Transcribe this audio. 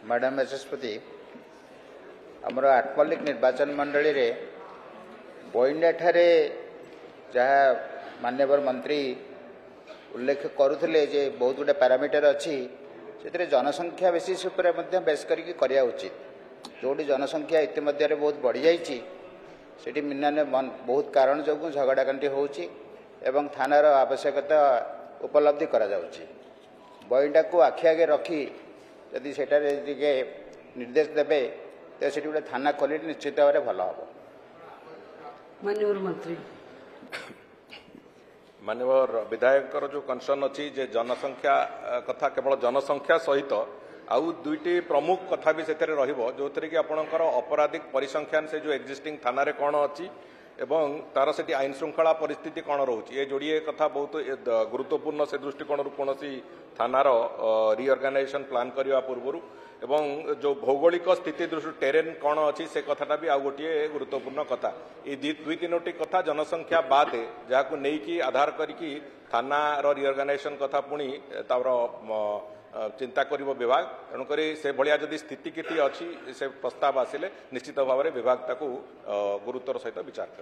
Madam Bachaspati आमर आठमल्लिक निर्वाचन मंडली रे बोइंडा ठारे जहाँ मान्यवर मंत्री उल्लेख करुले जे बहुत गुटे पैरामीटर अच्छी से जनसंख्या बेसिस बेस करिया उचित जोटी जनसंख्या इतिमध्य बहुत बढ़ी जाइए सेठी मिन्नाने बहुत कारण जो झगड़ाकांटी होउची एवं थानार आवश्यकता उपलब्धि करा जाउची बॉइंडा को आखि आगे रखी यदि सेटारे टिके निर्देश देबे तो सेठी गोटे थाना खोली निश्चित भाव में भल हम। माननीय मंत्री माननीय विधायक जो कंसर्न अच्छी जे जनसंख्या कथा केवल जनसंख्या सहित आउ दुईटी प्रमुख कथा भी से जो कि आपणकर अपराधिक परिसंख्यान से जो एक्जिस्टिंग थाना रे कौन अच्छी एवं तार से आईन श्रृंखला परिस्थिति कौन रोचे ये जोड़े कथा बहुत गुरुत्वपूर्ण से दृष्टिकोण कौन थानार रिअर्गानाइजेशन प्लान करने पूर्व एवं जो भौगोलिक स्थिति दृष्टि टेरेन कौन अच्छी से कथाटा भी आउ गोटे गुरुत्वपूर्ण कथा ये दुई तीनोटी कथा जनसंख्या बाद जहाँ नहीं आधार करी थानार रिअर्गानाइजेशन कथा पुणी तार चिंता करिवो विभाग तेणुक से भाया जदि स्थिति किति अच्छी से प्रस्ताव आसिले निश्चित भाव में विभाग ताकू गुरुत्वर सहित विचार कर।